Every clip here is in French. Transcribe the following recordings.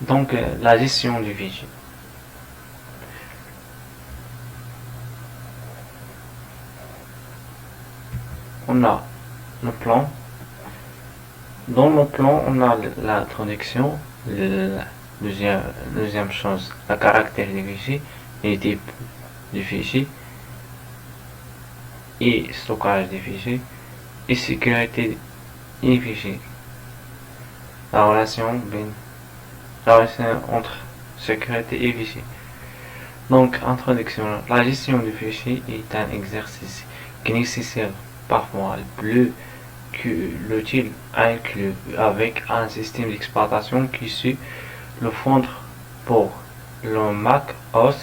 Donc, la gestion du fichier. On a le plan. Dans le plan, on a l'introduction, la deuxième chose, la caractère du fichier, les types du fichier, et stockage des fichiers, et sécurité des fichiers. La relation entre sécurité et fichier. Donc, introduction. La gestion du fichier est un exercice qui nécessite parfois plus que l'outil inclus avec un système d'exploitation qui suit le fondre pour le Mac OS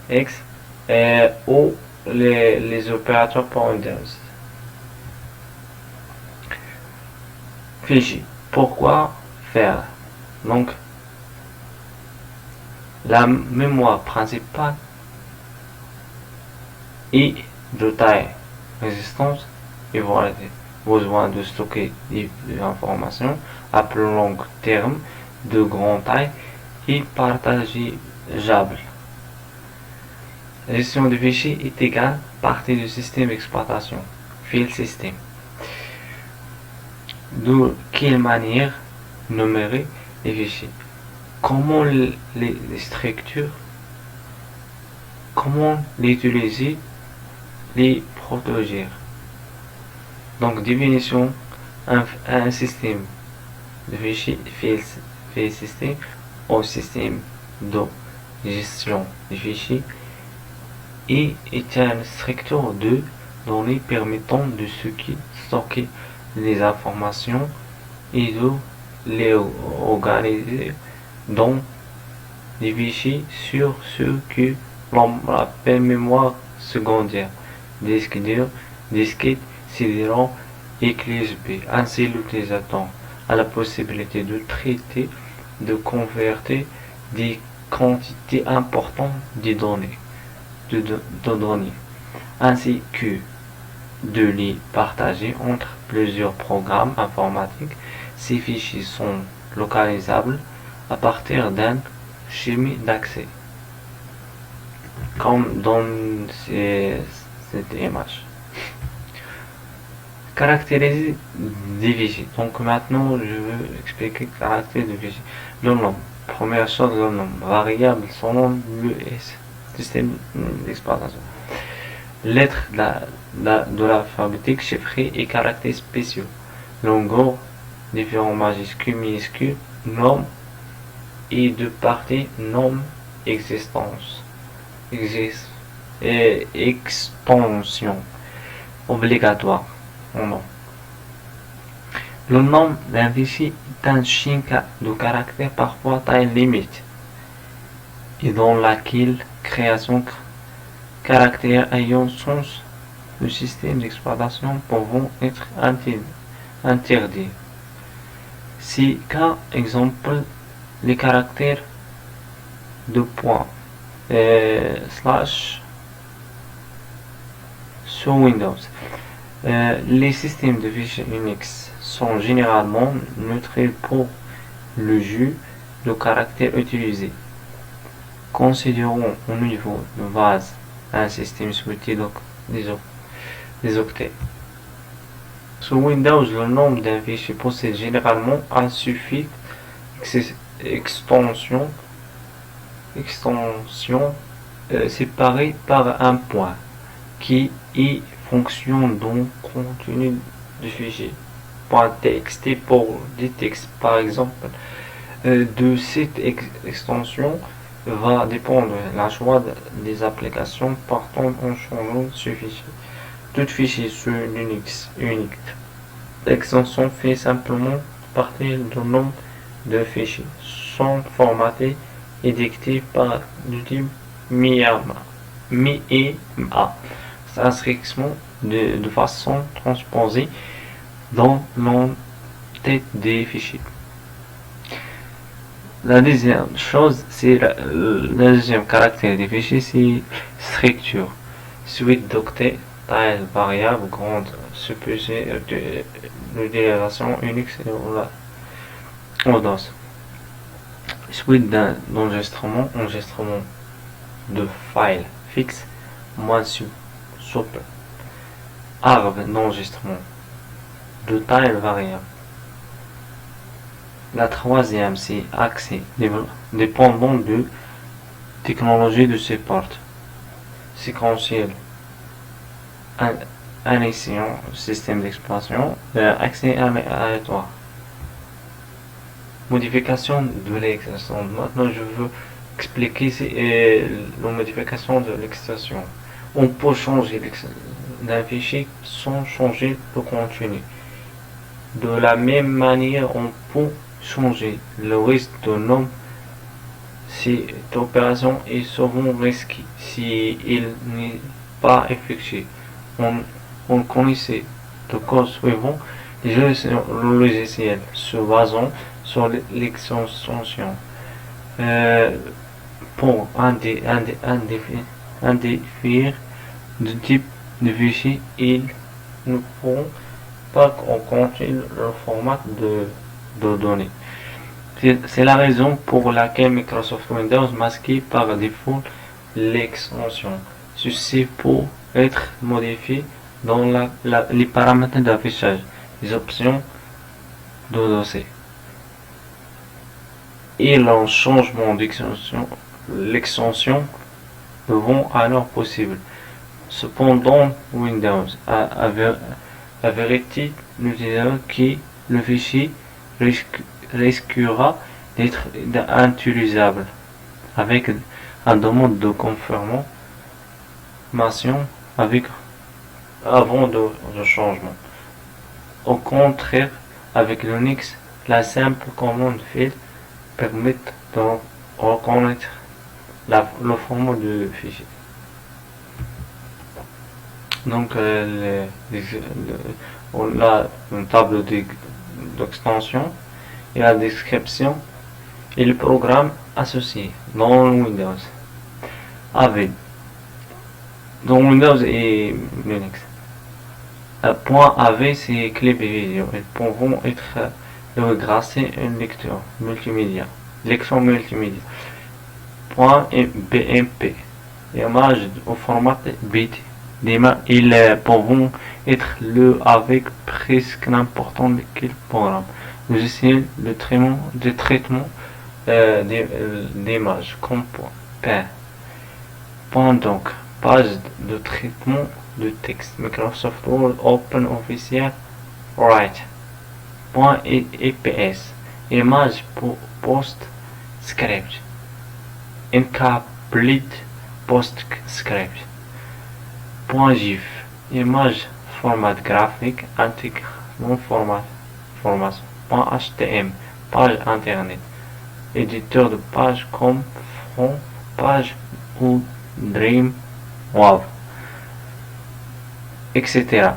X ou les opérateurs pour Windows. Fichier. Pourquoi faire? Donc, la mémoire principale est de taille résistance et variété. Besoin de stocker des informations à plus long terme, de grande taille et partageable. La gestion du fichier est égale partie du système d'exploitation, file system. De quelle manière numérer les fichiers? Comment les structurer? Comment les utiliser? Les protéger. Donc, définition, un système de fichiers, file system, au système de gestion des fichiers, et est une structure de données permettant de stocker les informations et de les organiser dans des fichiers sur ce que l'on appelle mémoire secondaire, disque dur, disquette, CD-ROM et clé USB. Ainsi, l'utilisateur a la possibilité de traiter, de convertir des quantités importantes de données, ainsi que de les partager entre plusieurs programmes informatiques. Ces fichiers sont localisables à partir d'un schéma d'accès, comme dans cette image. Caractériser des fichiers. Donc maintenant, je veux expliquer le caractère des fichiers. Le nom. Première chose, le nom. Variable, son nom, le système d'exploitation. Lettres de l'alphabétique chiffrée et caractères spéciaux. Longueur, différents majuscules, minuscules, nom et de parties, nom, existence. Extension. Obligatoire. Le nom d'un fichier est un champ de caractères parfois taille limite et dans laquelle création caractères ayant sens le système d'exploitation pouvant être interdits. Si cas exemple les caractères de point slash sur Windows. Les systèmes de fichiers Unix sont généralement neutres pour le jeu de caractères utilisés. Considérons au niveau de base un système souhaité des octets. Sur Windows, le nom d'un fichier possède généralement un suffixe extension séparé par un point qui est fonction d'un contenu du fichier. .txt pour des textes par exemple. De cette extension va dépendre la choix des applications partant en changeant ce fichier. Tout fichier sur Linux unique. L'extension fait simplement partie du nom de fichiers, sont formatés et dictés par du type MIMA. Inscription de façon transposée dans l'entête des fichiers. La deuxième chose, c'est le deuxième caractère des fichiers, c'est structure. Suite d'octets, taille variable, grande, supposée de l'utilisation Unix et Windows. suite d'enregistrement, enregistrement de file fixe, moins souple, arbre d'enregistrement de taille variable. La troisième, c'est accès dépendant de technologie de ces portes. Séquentiel, initiant système d'exploitation, accès aléatoire. Modification de l'extension. Maintenant, je veux expliquer la modification de l'extension. On peut changer d'un fichier sans changer le contenu. De la même manière, on peut changer le risque de nom. Cette opération est souvent risquée si il n'est pas effectué. On connaissait le code suivant les logiciels se basant sur l'extension. Pour indéfinir de type de fichier, ils ne pourront pas contenir le format de données. C'est la raison pour laquelle Microsoft Windows masque par défaut l'extension. Ceci peut être modifié dans les paramètres d'affichage, les options de dossier. Et le changement d'extension, l'extension devant alors possible. Cependant, Windows avertit l'utilisateur que le fichier risquera d'être inutilisable avec un demande de confirmation avant de changement. Au contraire, avec Linux, la simple commande fill permet de reconnaître le format du fichier. Donc, on a une table d'extension et la description et le programme associé dans Windows. Dans Windows et Linux. Point AV, c'est clé vidéo. Elles pourront être grâce à un lecteur multimédia. Lecteur multimédia. Point BMP. Images au format bit. Ils pourront être lu avec presque n'importe quel programme. Logiciel de traitement d'images comme point donc. Page de traitement de texte. Microsoft Word Open Official Write. Point EPS. Image PostScript. Incomplete PostScript. Point GIF. Image format graphique intègre non format formation. Point HTML. Page internet. Éditeur de page comme Front Page ou Dreamweaver, etc.